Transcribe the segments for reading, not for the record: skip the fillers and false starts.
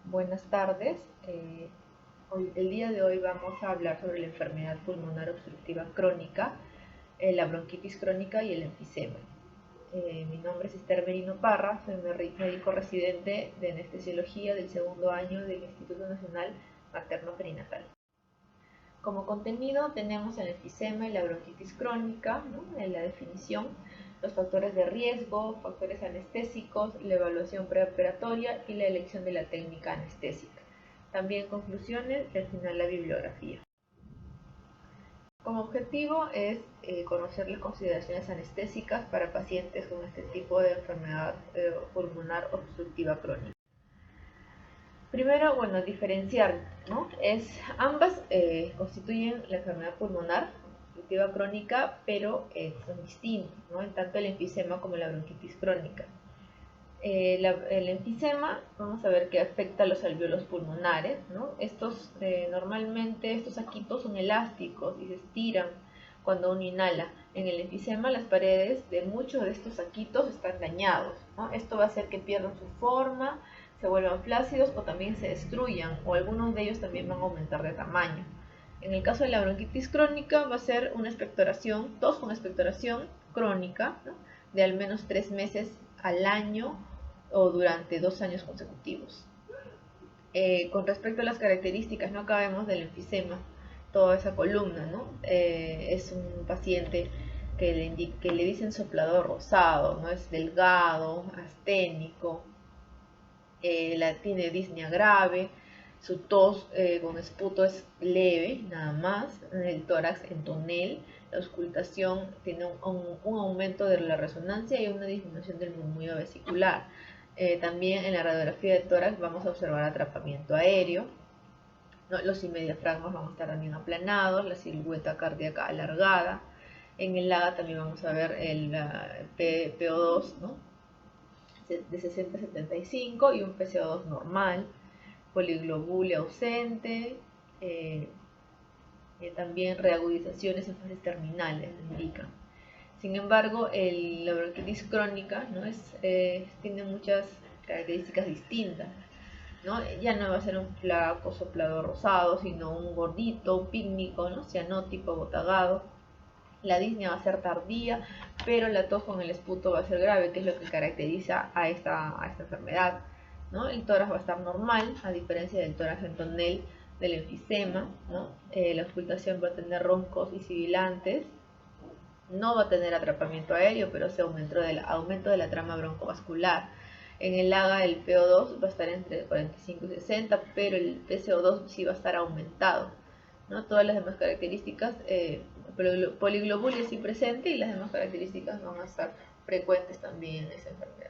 Buenas tardes. El día de hoy vamos a hablar sobre la enfermedad pulmonar obstructiva crónica, la bronquitis crónica y el enfisema. Mi nombre es Esther Merino Parra, soy médico residente de anestesiología del segundo año del Instituto Nacional Materno Perinatal. Como contenido tenemos el enfisema y la bronquitis crónica, ¿no? En la definición, los factores de riesgo, factores anestésicos, la evaluación preoperatoria y la elección de la técnica anestésica. También conclusiones y al final la bibliografía. Como objetivo es conocer las consideraciones anestésicas para pacientes con este tipo de enfermedad pulmonar obstructiva crónica. Primero, diferenciar, ¿no? Ambas constituyen la enfermedad pulmonar obstructiva crónica, pero son distintos, ¿no? En tanto el enfisema como la bronquitis crónica. El enfisema, vamos a ver que afecta a los alvéolos pulmonares, ¿no? Normalmente estos saquitos son elásticos y se estiran cuando uno inhala. En el enfisema las paredes de muchos de estos saquitos están dañados, ¿no? Esto va a hacer que pierdan su forma, se vuelvan flácidos o también se destruyan, o algunos de ellos también van a aumentar de tamaño. En el caso de la bronquitis crónica va a ser una expectoración, tos con expectoración crónica, ¿no? De al menos 3 meses al año o durante 2 años consecutivos. Con respecto a las características, no acabemos del enfisema, toda esa columna, ¿no? Es un paciente que le dicen soplador rosado, ¿no? Es delgado, asténico, tiene disnea grave, su tos con esputo es leve, nada más, el tórax en tonel, la auscultación tiene un aumento de la resonancia y una disminución del murmullo vesicular. También en la radiografía de tórax vamos a observar atrapamiento aéreo, ¿no? Los semodiafragmas van a estar también aplanados, la silueta cardíaca alargada. En el LADA también vamos a ver el PO2, ¿no? De 60 a 75 y un PCO2 normal, poliglobulia ausente, también reagudizaciones en fases terminales indican. Sin embargo, la bronquitis crónica, ¿no? Tiene muchas características distintas, ¿no? Ya no va a ser un flaco soplador rosado, sino un gordito, un pícnico, ¿no? Cianótico, botagado. La disnea va a ser tardía, pero la tos con el esputo va a ser grave, que es lo que caracteriza a esta enfermedad, ¿no? El tórax va a estar normal, a diferencia del tórax en tonel del enfisema, ¿no? La auscultación va a tener roncos y sibilantes, no va a tener atrapamiento aéreo, pero se aumento de la trama broncovascular. En el LAGA el PO2 va a estar entre 45 y 60, pero el PCO2 sí va a estar aumentado, ¿no? Todas las demás características, poliglobulia sí presente y las demás características van a estar frecuentes también en esa enfermedad.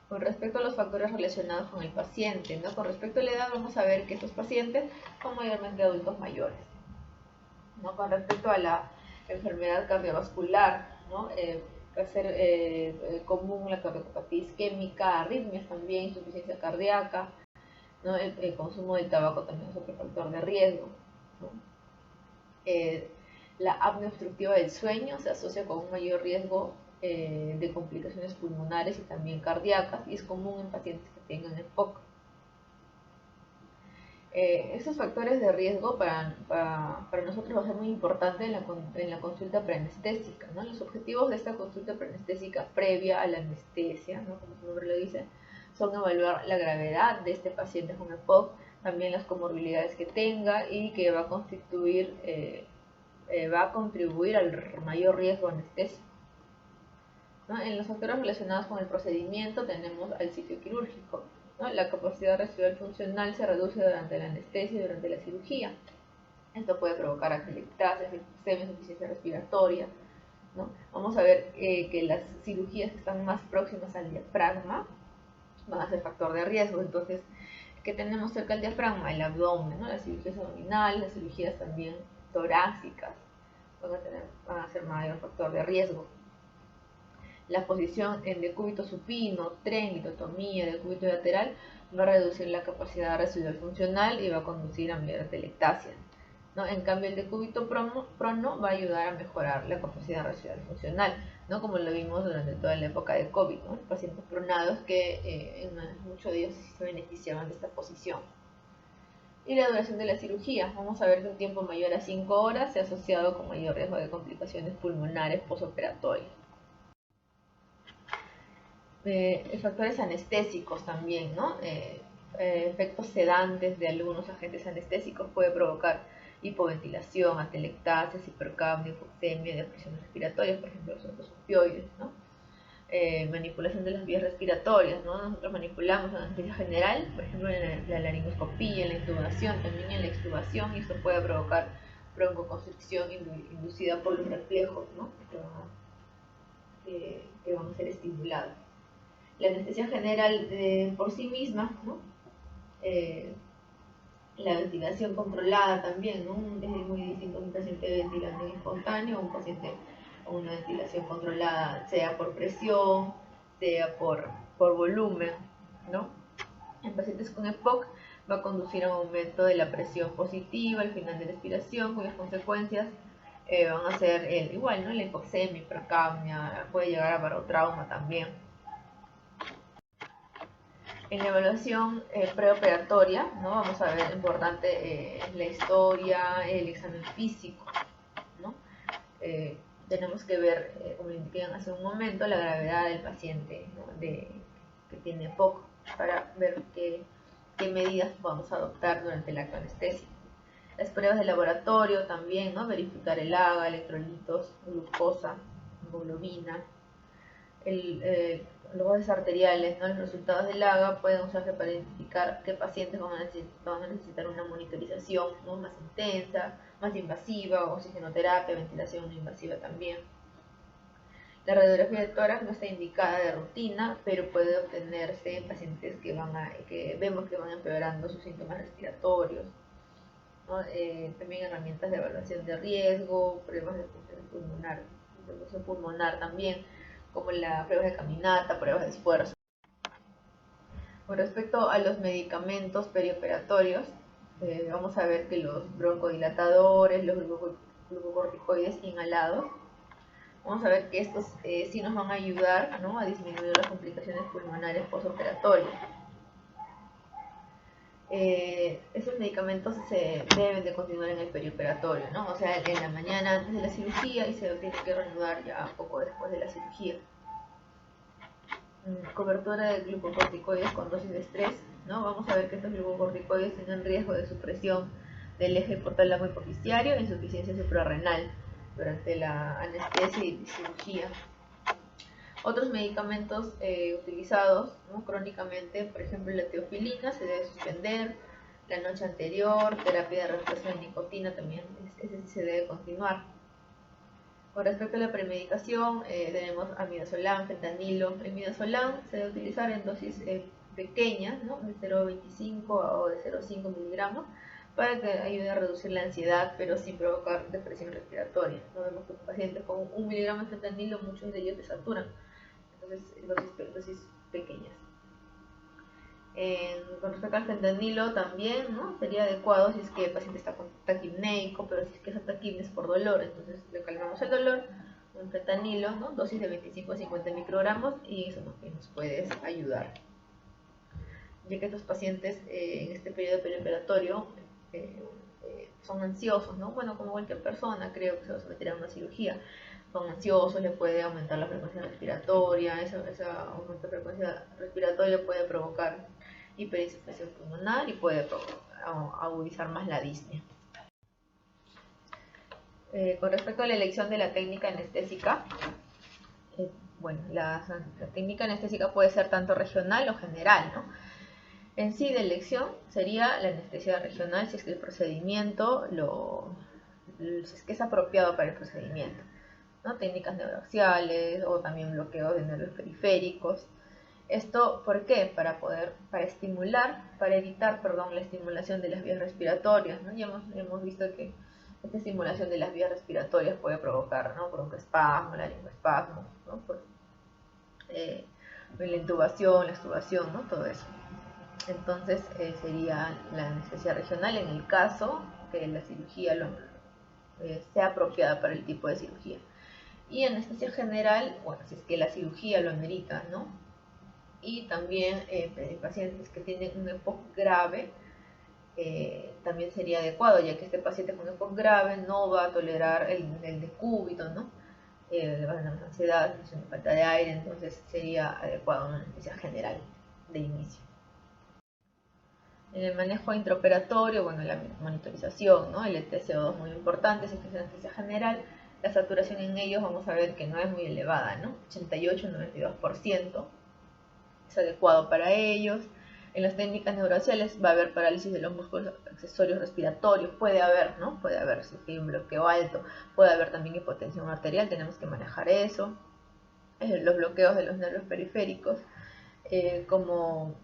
Con respecto a los factores relacionados con el paciente, ¿no? Con respecto a la edad vamos a ver que estos pacientes son mayormente adultos mayores, ¿no? Con respecto a la enfermedad cardiovascular, ¿no? Va a ser común la cardiopatía isquémica, arritmias también, insuficiencia cardíaca, ¿no? El consumo del tabaco también es otro factor de riesgo, ¿no? La apnea obstructiva del sueño se asocia con un mayor riesgo de complicaciones pulmonares y también cardíacas, y es común en pacientes que tengan EPOC. Estos factores de riesgo para nosotros va a ser muy importante en la consulta preanestésica, ¿no? Los objetivos de esta consulta preanestésica previa a la anestesia, ¿no? Como su nombre lo dice, son evaluar la gravedad de este paciente con EPOC, también las comorbilidades que tenga y que va a contribuir al mayor riesgo anestésico, ¿no? En los factores relacionados con el procedimiento tenemos al sitio quirúrgico, ¿no? La capacidad residual funcional se reduce durante la anestesia y durante la cirugía. Esto puede provocar atelectasias, enfisema, insuficiencia respiratoria, ¿no? Vamos a ver que las cirugías que están más próximas al diafragma van a ser factor de riesgo. Entonces, ¿qué tenemos cerca del diafragma? El abdomen, ¿no? Las cirugías abdominales, las cirugías también torácicas van a ser mayor factor de riesgo. La posición en decúbito supino, tren, litotomía, decúbito lateral va a reducir la capacidad residual funcional y va a conducir a mayor atelectasia, ¿no? En cambio, el decúbito prono va a ayudar a mejorar la capacidad respiratoria funcional, ¿no? Como lo vimos durante toda la época de COVID, ¿no? Pacientes pronados que en muchos de ellos se beneficiaban de esta posición. Y la duración de la cirugía. Vamos a ver que un tiempo mayor a 5 horas se ha asociado con mayor riesgo de complicaciones pulmonares postoperatorias. Factores anestésicos también, ¿no? Efectos sedantes de algunos agentes anestésicos puede provocar hipoventilación, atelectasis, hipercapnia, hipoxemia, depresiones respiratorias, por ejemplo, los opioides, ¿no? Manipulación de las vías respiratorias, ¿no? Nosotros manipulamos la anestesia general, por ejemplo, en la laringoscopía, en la intubación, también en la extubación, y esto puede provocar broncoconstricción inducida por los reflejos, ¿no? que van a ser estimulados. La anestesia general por sí misma, ¿no? La ventilación controlada también, ¿no? Es muy distinto un paciente ventilando en espontáneo o un paciente con una ventilación controlada, sea por presión, sea por volumen, ¿no? En pacientes con EPOC va a conducir a un aumento de la presión positiva al final de la expiración, cuyas consecuencias van a ser igual, ¿no? La hipoxemia, hipercapnia, puede llegar a barotrauma también. En la evaluación preoperatoria, ¿no? Vamos a ver importante la historia, el examen físico, ¿no? Tenemos que ver, como le indiqué hace un momento, la gravedad del paciente, ¿no? que tiene EPOC, para ver qué medidas vamos a adoptar durante el acto anestésico. Las pruebas de laboratorio también, ¿no? Verificar el AGA, electrolitos, glucosa, hemoglobina, los gases arteriales, ¿no? Los resultados del AGA pueden usarse para identificar qué pacientes van a necesitar una monitorización, ¿no? Más intensa, más invasiva, oxigenoterapia, ventilación no invasiva también. La radiografía de tórax no está indicada de rutina, pero puede obtenerse en pacientes que vemos que van empeorando sus síntomas respiratorios, ¿no? También herramientas de evaluación de riesgo, pruebas de función pulmonar también, como las pruebas de caminata, pruebas de esfuerzo. Con respecto a los medicamentos perioperatorios, vamos a ver que los broncodilatadores, los glucocorticoides inhalados, vamos a ver que estos sí nos van a ayudar, ¿no? A disminuir las complicaciones pulmonares postoperatorias. Esos medicamentos se deben de continuar en el perioperatorio, ¿no? O sea, en la mañana antes de la cirugía y se tiene que reanudar ya poco después de la cirugía. Cobertura de glucocorticoides con dosis de estrés, ¿no? Vamos a ver que estos glucocorticoides tienen riesgo de supresión del eje hipotálamo hipofisiario e insuficiencia suprarrenal durante la anestesia y cirugía. Otros medicamentos utilizados, ¿no? Crónicamente, por ejemplo la teofilina se debe suspender la noche anterior, terapia de reemplazo de nicotina también, ese sí se debe continuar. Con respecto a la premedicación, tenemos amidazolam, fentanilo. El midazolam se debe utilizar en dosis pequeñas, ¿no? De 0,25 o de 0,5 miligramos, para que ayude a reducir la ansiedad, pero sin provocar depresión respiratoria. No vemos que pacientes con 1 miligramo de fentanilo, muchos de ellos desaturan. Entonces, dosis pequeñas. Con respecto al fentanilo también, ¿no? Sería adecuado si es que el paciente está con taquipneico, pero si es que esa taquipnea es por dolor, entonces le calmamos el dolor, un fentanilo, ¿no? Dosis de 25 a 50 microgramos, y eso nos puede ayudar. Ya que estos pacientes en este periodo perioperatorio son ansiosos, ¿no? Bueno, como cualquier persona, creo que se va a someter a una cirugía. Son ansiosos, le puede aumentar la frecuencia respiratoria, ese aumento de frecuencia respiratoria puede provocar hiperinsuficiencia pulmonar y puede agudizar más la disnea. Con respecto a la elección de la técnica anestésica, bueno, la técnica anestésica puede ser tanto regional o general, ¿no? En sí, de elección sería la anestesia regional si es que el procedimiento si es que es apropiado para el procedimiento, ¿no? Técnicas neuroaxiales o también bloqueo de nervios periféricos. ¿Esto por qué? Para evitar la estimulación de las vías respiratorias, ¿no? Ya hemos visto que esta estimulación de las vías respiratorias puede provocar, ¿no? Broncoespasmo, laringoespasmo, ¿no? Por la intubación, la extubación, ¿no? Todo eso. Entonces sería la anestesia regional en el caso que la cirugía sea apropiada para el tipo de cirugía. Y anestesia general, bueno, si es que la cirugía lo amerita, ¿no? Y también en pacientes que tienen un EPOC grave, también sería adecuado, ya que este paciente con EPOC grave no va a tolerar el decúbito, ¿no? Le va a dar ansiedad, falta de aire, entonces sería adecuado una anestesia general de inicio. En el manejo intraoperatorio, bueno, la monitorización, ¿no? El TCO2 muy importante, si es anestesia general, la saturación en ellos vamos a ver que no es muy elevada, ¿no? 88-92%, es adecuado para ellos. En las técnicas neurociales va a haber parálisis de los músculos accesorios respiratorios, puede haber, ¿no? Puede haber si hay un bloqueo alto, puede haber también hipotensión arterial, tenemos que manejar eso. Los bloqueos de los nervios periféricos, como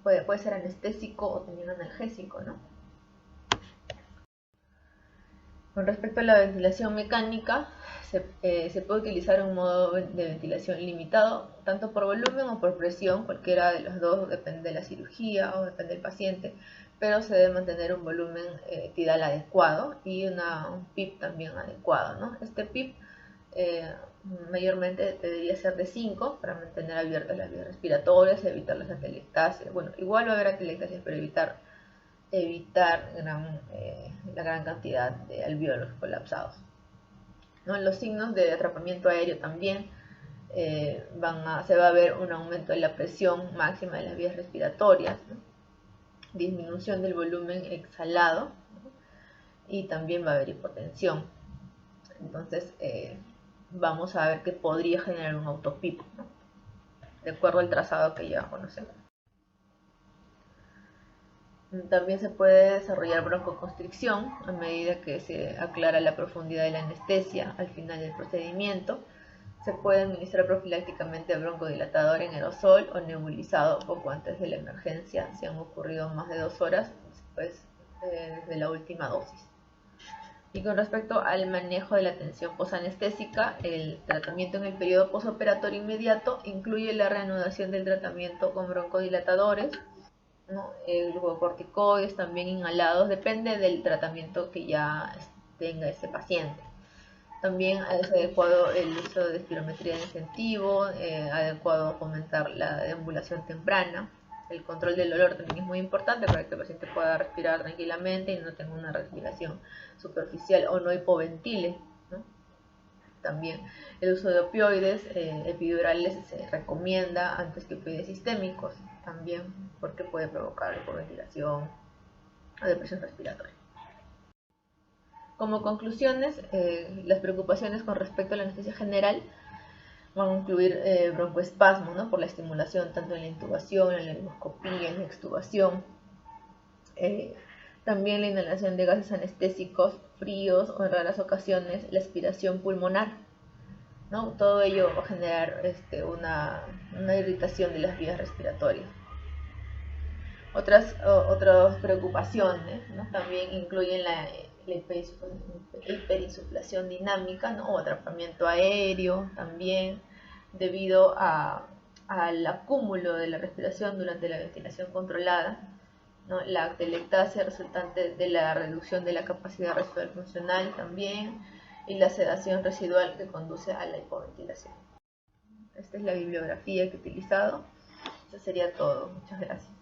puede ser anestésico o también analgésico, ¿no? Con respecto a la ventilación mecánica, se puede utilizar un modo de ventilación limitado, tanto por volumen o por presión, cualquiera de los dos, depende de la cirugía o depende del paciente, pero se debe mantener un volumen tidal adecuado y un PIP también adecuado, ¿no? Este PIP mayormente debería ser de 5 para mantener abiertas las vías respiratorias, evitar las atelectasias. Bueno, igual va a haber atelectasias, pero evitar la gran cantidad de alvéolos colapsados, ¿no? Los signos de atrapamiento aéreo también se va a ver un aumento de la presión máxima de las vías respiratorias, ¿no? Disminución del volumen exhalado, ¿no? Y también va a haber hipotensión. Entonces vamos a ver que podría generar un autopip, ¿no? De acuerdo al trazado que ya conocemos. También se puede desarrollar broncoconstricción a medida que se aclara la profundidad de la anestesia al final del procedimiento. Se puede administrar profilácticamente broncodilatador en aerosol o nebulizado poco antes de la emergencia, si han ocurrido más de 2 horas después de la última dosis. Y con respecto al manejo de la tensión posanestésica, el tratamiento en el periodo posoperatorio inmediato incluye la reanudación del tratamiento con broncodilatadores, ¿no? Glucocorticoides también inhalados, depende del tratamiento que ya tenga ese paciente. También es adecuado el uso de espirometría de incentivo, adecuado fomentar la deambulación temprana. El control del olor también es muy importante para que el paciente pueda respirar tranquilamente y no tenga una respiración superficial o no hipoventile, ¿no? También el uso de opioides epidurales se recomienda antes que opioides sistémicos, también porque puede provocar hipoventilación o depresión respiratoria. Como conclusiones, las preocupaciones con respecto a la anestesia general van a incluir broncoespasmo, ¿no? Por la estimulación tanto en la intubación, en la laringoscopía, en la extubación. También la inhalación de gases anestésicos fríos o en raras ocasiones la aspiración pulmonar, ¿no? Todo ello va a generar una irritación de las vías respiratorias. Otras preocupaciones, ¿no? También incluyen la hiperinsuflación dinámica, ¿no? O atrapamiento aéreo también, debido al acúmulo de la respiración durante la ventilación controlada, ¿no? La atelectasia resultante de la reducción de la capacidad residual funcional también, y la sedación residual que conduce a la hipoventilación. Esta es la bibliografía que he utilizado. Eso sería todo. Muchas gracias.